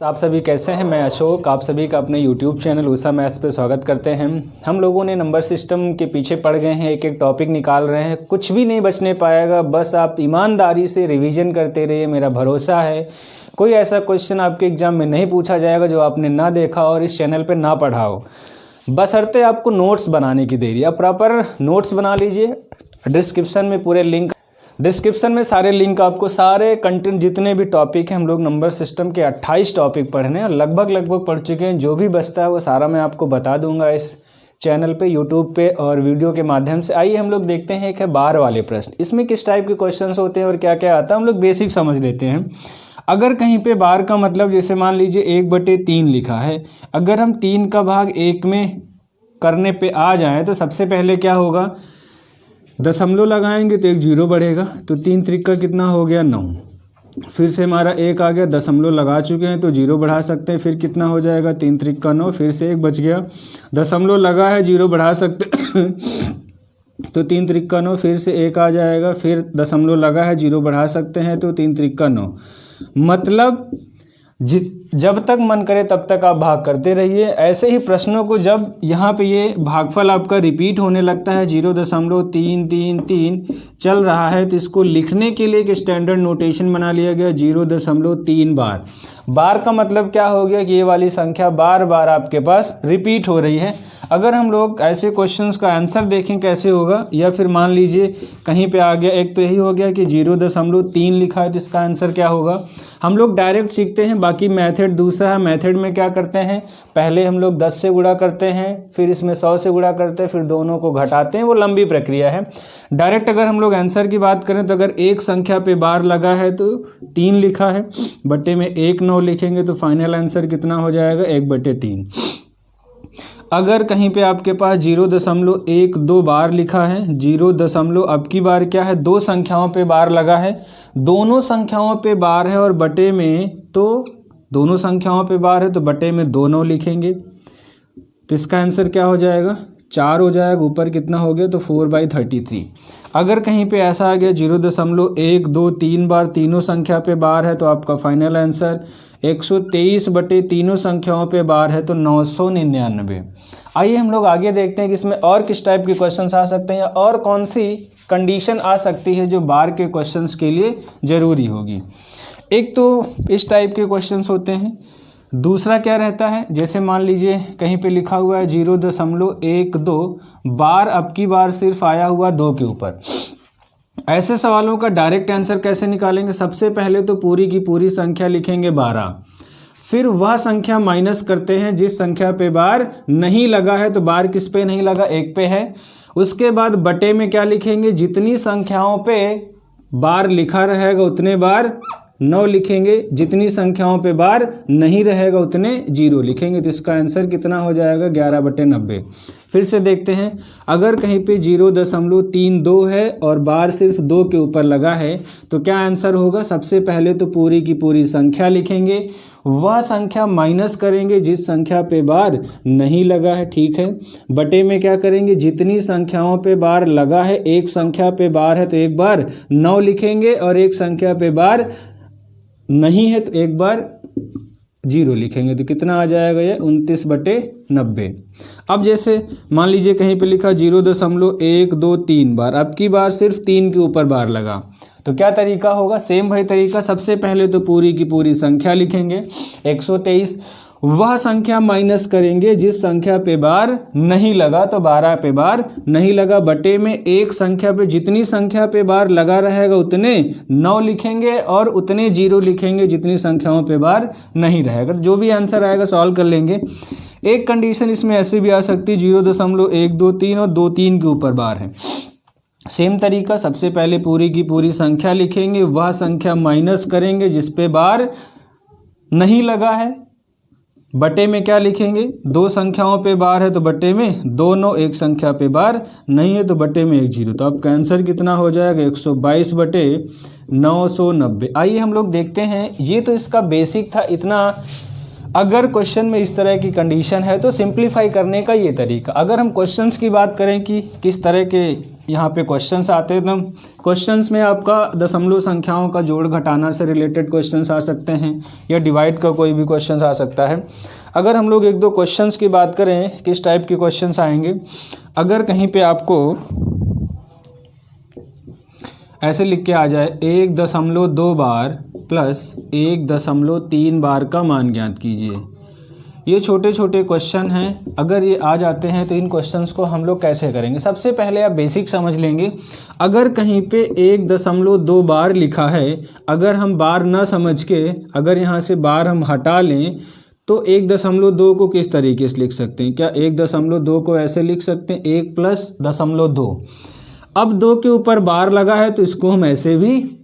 आप सभी कैसे हैं। मैं अशोक आप सभी का अपने YouTube चैनल ऊषा मैथ्स पे स्वागत करते हैं। हम लोगों ने नंबर सिस्टम के पीछे पड़ गए हैं, एक एक टॉपिक निकाल रहे हैं, कुछ भी नहीं बचने पाएगा। बस आप ईमानदारी से रिवीजन करते रहिए, मेरा भरोसा है कोई ऐसा क्वेश्चन आपके एग्जाम में नहीं पूछा जाएगा जो आपने ना देखा और इस चैनल पर ना पढ़ा हो। बशर्ते आपको नोट्स बनाने की देरी। आप प्रॉपर नोट्स बना लीजिए। डिस्क्रिप्शन में सारे लिंक आपको, सारे कंटेंट जितने भी टॉपिक हैं, हम लोग नंबर सिस्टम के 28 टॉपिक पढ़ने हैं, लगभग पढ़ चुके हैं। जो भी बचता है वो सारा मैं आपको बता दूंगा इस चैनल पे, यूट्यूब पे और वीडियो के माध्यम से। आइए हम लोग देखते हैं एक है बार वाले प्रश्न। इसमें किस टाइप के क्वेश्चंस होते हैं और क्या क्या आता है हम लोग बेसिक समझ लेते हैं। अगर कहीं पे बार का मतलब, जैसे मान लीजिए 1/3 लिखा है, अगर हम 3 का भाग 1 में करने पे आ जाएं तो सबसे पहले क्या होगा, दशमलव लगाएंगे तो एक 0 बढ़ेगा, तो 3 त्रिका कितना हो गया 9। फिर से हमारा 1 आ गया, दशमलव लगा चुके हैं तो 0 बढ़ा सकते हैं, फिर कितना हो जाएगा 3 त्रिका 9, फिर से 1 बच गया, दशमलव लगा है 0 बढ़ा सकते तो 3 त्रिका 9, फिर से 1 आ जाएगा, फिर दशमलव लगा है 0 बढ़ा सकते हैं तो 3 त्रिका 9। मतलब जब तक मन करे तब तक आप भाग करते रहिए। ऐसे ही प्रश्नों को जब यहाँ पे ये भागफल आपका रिपीट होने लगता है, 0.333 चल रहा है, तो इसको लिखने के लिए एक स्टैंडर्ड नोटेशन बना लिया गया 0.3 बार। बार का मतलब क्या हो गया कि ये वाली संख्या बार बार आपके पास रिपीट हो रही है। अगर हम लोग ऐसे क्वेश्चंस का आंसर देखें कैसे होगा, या फिर मान लीजिए कहीं पे आ गया, एक तो यही हो गया कि 0.3 लिखा है तो इसका आंसर क्या होगा। हम लोग डायरेक्ट सीखते हैं, बाकी मेथड दूसरा है। मेथड में क्या करते हैं, पहले हम लोग 10 से गुणा करते हैं, फिर इसमें 100 से गुणा करते हैं, फिर दोनों को घटाते हैं, वो लंबी प्रक्रिया है। डायरेक्ट अगर हम लोग आंसर की बात करें तो अगर एक संख्या पे बार लगा है तो 3 लिखा है, बटे में 1 9 लिखेंगे तो फाइनल आंसर कितना हो जाएगा 1/3। अगर कहीं पे आपके पास 0.12 बार लिखा है, 0. अब की बार क्या है, 2 संख्याओं पे बार लगा है, दोनों संख्याओं पे बार है और बटे में, तो दोनों संख्याओं पे बार है तो बटे में 2 9 लिखेंगे, तो इसका आंसर क्या हो जाएगा 4 हो जाएगा। ऊपर कितना हो गया तो 4/33। अगर कहीं पे ऐसा आ गया 0.1 2 3 बार तीनों संख्या पे बार है तो आपका फाइनल आंसर 123 बटे तीनों संख्याओं पे बार है तो 999। आइए हम लोग आगे देखते हैं कि इसमें और किस टाइप के क्वेश्चंस आ सकते हैं और कौन सी कंडीशन आ सकती है जो बार के क्वेश्चंस के लिए ज़रूरी होगी। एक तो इस टाइप के क्वेश्चंस होते हैं। दूसरा क्या रहता है, जैसे मान लीजिए कहीं पे लिखा हुआ है 0.12 बार, अब की बार सिर्फ आया हुआ 2 के ऊपर। ऐसे सवालों का डायरेक्ट आंसर कैसे निकालेंगे, सबसे पहले तो पूरी की पूरी संख्या लिखेंगे 12, फिर वह संख्या माइनस करते हैं जिस संख्या पे बार नहीं लगा है, तो बार किस पे नहीं लगा 1 पे है। उसके बाद बटे में क्या लिखेंगे, जितनी संख्याओं पे बार लिखा रहेगा उतने बार 9 लिखेंगे, जितनी संख्याओं पे बार नहीं रहेगा उतने 0 लिखेंगे, तो इसका आंसर कितना हो जाएगा 11/90। फिर से देखते हैं, अगर कहीं पे 0.32 है और बार सिर्फ 2 के ऊपर लगा है तो क्या आंसर होगा, सबसे पहले तो पूरी की पूरी संख्या लिखेंगे, वह संख्या माइनस करेंगे जिस संख्या पे बार नहीं लगा है, ठीक है। बटे में क्या करेंगे, जितनी संख्याओं पे बार लगा है, एक संख्या पे बार है तो एक बार 9 लिखेंगे और एक संख्या पे बार नहीं है तो एक बार 0 लिखेंगे, तो कितना आ जाएगा ये 29/90। अब जैसे मान लीजिए कहीं पे लिखा 0.123 बार, अब की बार सिर्फ 3 के ऊपर बार लगा, तो क्या तरीका होगा, सेम भाई तरीका। सबसे पहले तो पूरी की पूरी संख्या लिखेंगे 123, वह संख्या माइनस करेंगे जिस संख्या पे बार नहीं लगा, तो 12 पे बार नहीं लगा, बटे में एक संख्या पे, जितनी संख्या पे बार लगा रहेगा उतने 9 लिखेंगे और उतने 0 लिखेंगे जितनी संख्याओं पे बार नहीं रहेगा। जो भी आंसर आएगा सॉल्व कर लेंगे। एक कंडीशन इसमें ऐसे भी आ सकती है 0.123 और 2 3 के ऊपर बार है, सेम तरीका। सबसे पहले पूरी की पूरी संख्या लिखेंगे, वह संख्या माइनस करेंगे जिस पे बार नहीं लगा है, बटे में क्या लिखेंगे, 2 संख्याओं पे बार है तो बटे में 2 9, एक संख्या पे बार नहीं है तो बटे में 1 0, तो आपका आंसर कितना हो जाएगा 122/990। आइए हम लोग देखते हैं, ये तो इसका बेसिक था इतना। अगर क्वेश्चन में इस तरह की कंडीशन है तो सिंप्लीफाई करने का ये तरीका। अगर हम क्वेश्चंस की बात करें कि किस तरह के यहाँ पे क्वेश्चंस आते हैं। तो क्वेश्चंस में आपका दशमलव संख्याओं का जोड़ घटाना से रिलेटेड क्वेश्चंस आ सकते हैं या डिवाइड का कोई भी क्वेश्चंस आ सकता है। अगर हम लोग एक दो क्वेश्चंस की बात करें किस टाइप के क्वेश्चंस आएंगे, अगर कहीं पे आपको ऐसे लिख के आ जाए 1.2 बार प्लस 1.3 बार का मान ज्ञात कीजिए, ये छोटे छोटे क्वेश्चन हैं। अगर ये आ जाते हैं तो इन क्वेश्चंस को हम लोग कैसे करेंगे, सबसे पहले आप बेसिक समझ लेंगे। अगर कहीं पे 1.2 बार लिखा है, अगर हम बार ना समझ के अगर यहाँ से बार हम हटा लें तो 1.2 को किस तरीके से लिख सकते हैं, क्या 1.2 को ऐसे लिख सकते हैं 1 + 0.2। अब 2 के ऊपर बार लगा है तो इसको हम ऐसे भी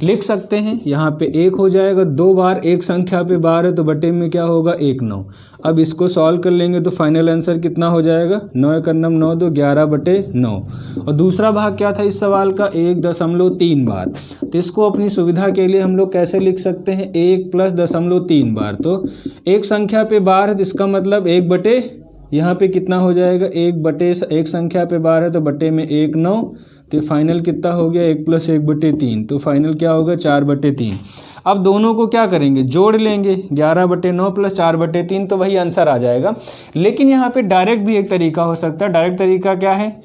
लिख सकते हैं, यहाँ पे 1 हो जाएगा। 2 बार एक संख्या पे बार है तो बटे में क्या होगा 1 9। अब इसको सॉल्व कर लेंगे तो फाइनल आंसर कितना हो जाएगा 9 × 9 9 2 11/9। और दूसरा भाग क्या था इस सवाल का 1.3 बार, तो इसको अपनी सुविधा के लिए हम लोग कैसे लिख सकते हैं 1 + 0.3 बार। तो एक संख्या पे बार है तो इसका मतलब 1 बटे यहाँ पे कितना हो जाएगा 1 बटे एक संख्या पे बार है तो बटे में 1 9, तो फाइनल कितना हो गया 1 + 1/3, तो फाइनल क्या होगा 4/3। अब दोनों को क्या करेंगे जोड़ लेंगे 11/9 + 4/3, तो वही आंसर आ जाएगा। लेकिन यहाँ पे डायरेक्ट भी एक तरीका हो सकता है। डायरेक्ट तरीका क्या है,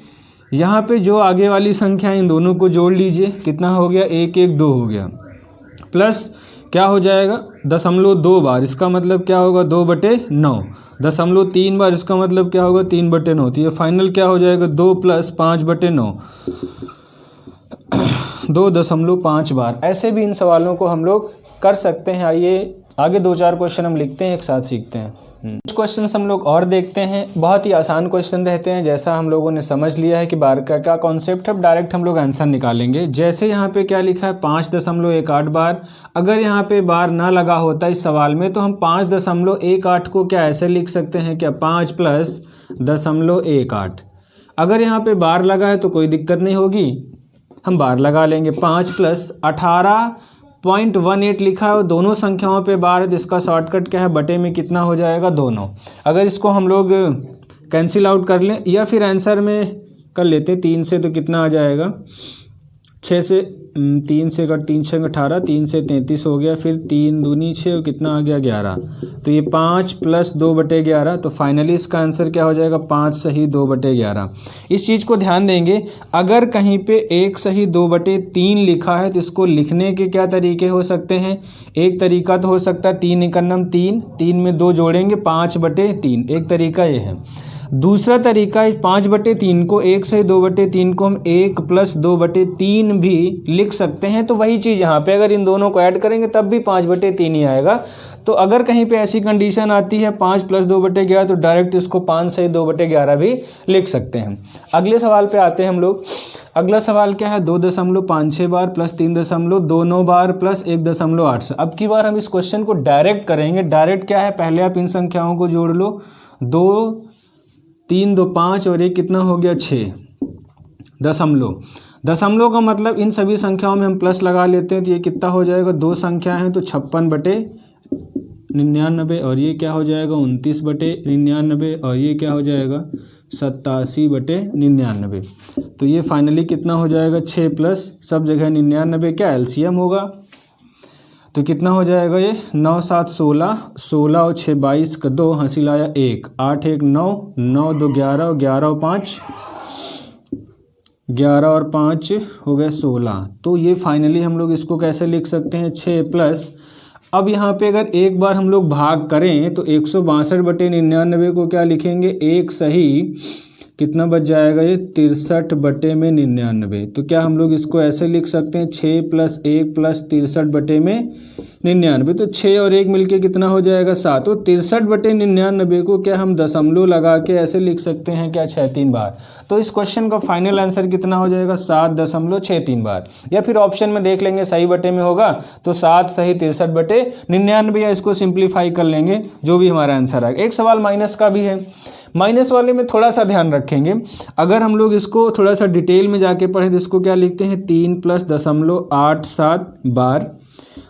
यहाँ पे जो आगे वाली संख्या इन दोनों को जोड़ लीजिए, कितना हो गया 1 1 2 हो गया, प्लस क्या हो जाएगा 0.2 बार, इसका मतलब क्या होगा 2/9, 0.3 बार इसका मतलब क्या होगा 3/9, तो ये फाइनल क्या हो जाएगा 2 + 5/9, 2.5 बार। ऐसे भी इन सवालों को हम लोग कर सकते हैं। आइए आगे 2-4 क्वेश्चन हम लिखते हैं, एक साथ सीखते हैं। कुछ क्वेश्चन हम लोग और देखते हैं, बहुत ही आसान क्वेश्चन रहते हैं। जैसा हम लोगों ने समझ लिया है कि बार का क्या कॉन्सेप्ट है, डायरेक्ट हम लोग आंसर निकालेंगे। जैसे यहाँ पे क्या लिखा है 5.18 बार, अगर यहाँ पे बार ना लगा होता इस सवाल में तो हम 5.18 को क्या ऐसे लिख सकते हैं क्या 5 + 0.18। अगर यहाँ पे बार लगा है तो कोई दिक्कत नहीं होगी, हम बार लगा लेंगे। 5 + 18.18 लिखा है और दोनों संख्याओं पे बार है तो इसका शॉर्टकट क्या है बटे में कितना हो जाएगा 2 9। अगर इसको हम लोग कैंसिल आउट कर लें या फिर आंसर में कर लेते हैं 3 से, तो कितना आ जाएगा 6 से 3 से अगर 3 6 18, 3 से 33 हो गया, फिर 3 दूनी 6 और कितना आ गया 11, तो ये 5 + 2/11, तो फाइनली इसका आंसर क्या हो जाएगा 5 सही 2/11। इस चीज़ को ध्यान देंगे, अगर कहीं पे 1 सही 2/3 लिखा है तो इसको लिखने के क्या तरीके हो सकते हैं। एक तरीका तो हो सकता है 3 × 3, 3 में 2 जोड़ेंगे 5/3, एक तरीका ये है। दूसरा तरीका है 5/3 को 1 सही 2/3 को हम 1 + 2/3 भी लिख सकते हैं। तो वही चीज़ यहाँ पे अगर इन दोनों को ऐड करेंगे तब भी 5/3 ही आएगा। तो अगर कहीं पे ऐसी कंडीशन आती है 5 + 2/11 तो डायरेक्ट इसको 5 सही 2/11 भी लिख सकते हैं। अगले सवाल पे आते हैं हम लोग। अगला सवाल क्या है 2.56 बार प्लस 3.29 बार प्लस 1.8। अब की बार हम इस क्वेश्चन को डायरेक्ट करेंगे। डायरेक्ट क्या है, पहले आप इन संख्याओं को जोड़ लो, 2 3 2 5 और एक कितना हो गया 6 दशमलव का मतलब इन सभी संख्याओं में हम प्लस लगा लेते हैं तो ये कितना हो जाएगा, 2 संख्या हैं तो 56/99 और ये क्या हो जाएगा 29/99 और ये क्या हो जाएगा 87/99। तो ये फाइनली कितना हो जाएगा 6 प्लस सब जगह 99 क्या एलसीएम होगा, तो कितना हो जाएगा ये 9 7 16, 16 और 6 22 का 2 हासिल आया 1, 8 1 9, 9 2 11 और 11 और 5 11 और 5 हो गए 16। तो ये फाइनली हम लोग इसको कैसे लिख सकते हैं 6 प्लस, अब यहाँ पे अगर एक बार हम लोग भाग करें तो 162/99 को क्या लिखेंगे, एक सही कितना बच जाएगा ये 63/99। तो क्या हम लोग इसको ऐसे लिख सकते हैं 6 + 1 + 63/99। तो 6 और 1 मिलके कितना हो जाएगा 7। तो 63/99 को क्या हम दशमलव लगा के ऐसे लिख सकते हैं क्या 6-3 बार। तो इस क्वेश्चन का फाइनल आंसर कितना हो जाएगा 7.63 बार। या फिर ऑप्शन में देख लेंगे सही बटे में होगा तो 7 सही 63/99, या इसको सिंप्लीफाई कर लेंगे जो भी हमारा आंसर आएगा। एक सवाल माइनस का भी है, माइनस वाले में थोड़ा सा ध्यान रखेंगे। अगर हम लोग इसको थोड़ा सा डिटेल में जाके पढ़ें तो इसको क्या लिखते हैं 3 + 0.87 बार।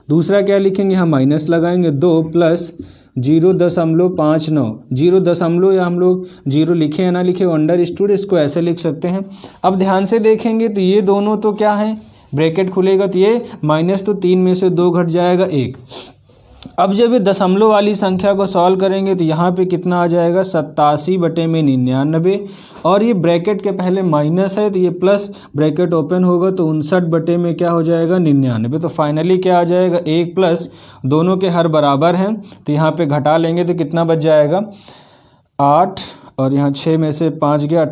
दूसरा क्या लिखेंगे हम माइनस लगाएंगे 2 + 0.59, 0 या हम लोग 0 लिखे या ना लिखे अंडरस्टूड, इसको ऐसे लिख सकते हैं। अब ध्यान से देखेंगे तो ये दोनों तो क्या है, ब्रैकेट खुलेगा तो ये माइनस, तो 3 में से 2 घट जाएगा 1। अब जब ये दशमलव वाली संख्या को सॉल्व करेंगे तो यहाँ पे कितना आ जाएगा 87/99, और ये ब्रैकेट के पहले माइनस है तो ये प्लस ब्रैकेट ओपन होगा तो 59 में क्या हो जाएगा 99। तो फाइनली क्या आ जाएगा 1 प्लस, दोनों के हर बराबर हैं तो यहाँ पे घटा लेंगे तो कितना बच जाएगा 8, और यहाँ 6 में से 5 गया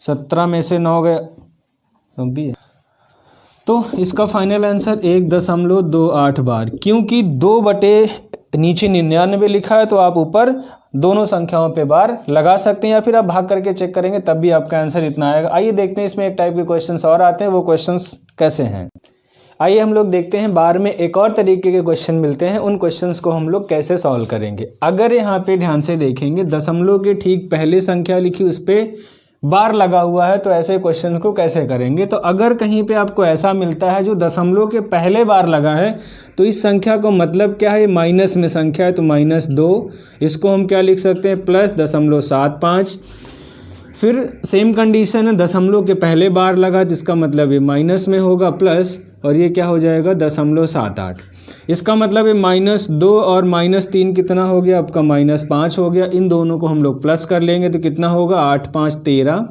17 में से 9 गया, समझिए। तो इसका फाइनल आंसर 1.28 बार, क्योंकि 2 बटे नीचे 99 लिखा है तो आप ऊपर दोनों संख्याओं पे बार लगा सकते हैं, या फिर आप भाग करके चेक करेंगे तब भी आपका आंसर इतना आएगा। आइए देखते हैं इसमें एक टाइप के क्वेश्चंस और आते हैं, वो क्वेश्चंस कैसे हैं। आइए हम लोग देखते हैं, बार में एक और तरीके के क्वेश्चन मिलते हैं, उन क्वेश्चंस को हम लोग कैसे सॉल्व करेंगे। अगर यहाँ पे ध्यान से देखेंगे दशमलव के ठीक पहले संख्या लिखी उस पर बार लगा हुआ है, तो ऐसे क्वेश्चन को कैसे करेंगे। तो अगर कहीं पे आपको ऐसा मिलता है जो दशमलव के पहले बार लगा है, तो इस संख्या को मतलब क्या है, माइनस में संख्या है तो -2, इसको हम क्या लिख सकते हैं +0.75। फिर सेम कंडीशन है, दशमलव के पहले बार लगा तो इसका मतलब ये माइनस में होगा प्लस, और ये क्या हो जाएगा 0.78। इसका मतलब है -2 और -3 कितना हो गया आपका -5 हो गया। इन दोनों को हम लोग प्लस कर लेंगे तो कितना होगा 8 5 13,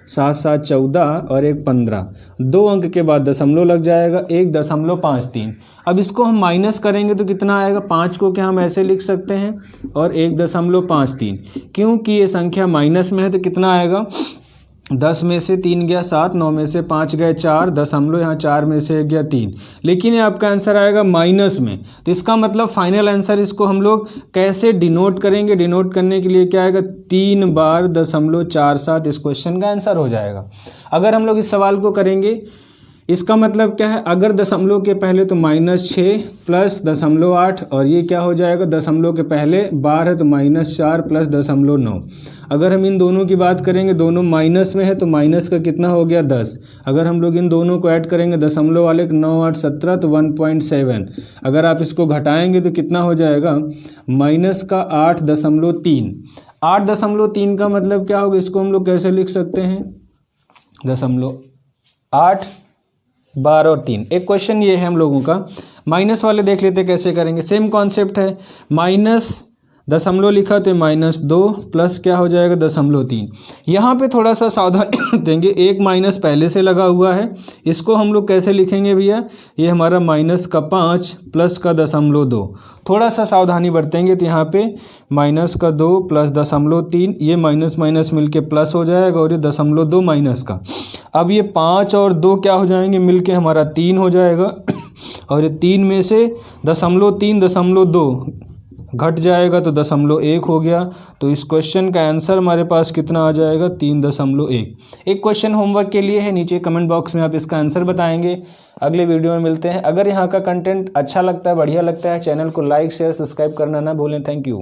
7 7 14 और 1 15। 2 अंक के बाद दशमलव लग जाएगा 1.53। अब इसको हम माइनस करेंगे तो कितना आएगा, 5 को क्या हम ऐसे लिख सकते हैं और 1.53, क्योंकि ये संख्या माइनस में है तो कितना आएगा 10 में से 3 गया 7, 9 में से 5 गए 4, दशमलव यहाँ 4 में से गया 3, लेकिन ये आपका आंसर आएगा माइनस में। तो इसका मतलब फाइनल आंसर, इसको हम लोग कैसे डिनोट करेंगे, डिनोट करने के लिए क्या आएगा 3 बार 0.47, इस क्वेश्चन का आंसर हो जाएगा। अगर हम लोग इस सवाल को करेंगे, इसका मतलब क्या है, अगर दशमलव के पहले तो -6 प्लस 0.8, और ये क्या हो जाएगा दशमलव के पहले बार है तो -4 प्लस 0.9। अगर हम इन दोनों की बात करेंगे, दोनों माइनस में है तो माइनस का कितना हो गया 10। अगर हम लोग इन दोनों को ऐड करेंगे दशमलव वाले 9 8 17 तो 1.7। अगर आप इसको घटाएंगे तो कितना हो जाएगा -8.3। 8.3 का मतलब क्या होगा, इसको हम लोग कैसे लिख सकते हैं 0.8 12 और 3। एक क्वेश्चन ये है हम लोगों का, माइनस वाले देख लेते कैसे करेंगे। सेम कॉन्सेप्ट है, माइनस दशमलव लिखा तो -2 प्लस क्या हो जाएगा 0.3। यहाँ पे थोड़ा सा सावधानी देंगे, एक माइनस पहले से लगा हुआ है, इसको हम लोग कैसे लिखेंगे भैया, ये हमारा -5 प्लस का 0.2। थोड़ा सा सावधानी बरतेंगे तो यहाँ पे -2 प्लस 0.3, ये माइनस माइनस मिलके प्लस हो जाएगा, और ये 0.2 माइनस का। अब ये 5 और 2 क्या हो जाएंगे मिलके हमारा 3 हो जाएगा, और ये 3 में से 0.3 0.2 घट जाएगा तो 0.1 हो गया। तो इस क्वेश्चन का आंसर हमारे पास कितना आ जाएगा 3.1। एक क्वेश्चन होमवर्क के लिए है, नीचे कमेंट बॉक्स में आप इसका आंसर बताएंगे। अगले वीडियो में मिलते हैं। अगर यहाँ का कंटेंट अच्छा लगता है, बढ़िया लगता है, चैनल को लाइक शेयर सब्सक्राइब करना ना भूलें। Thank you.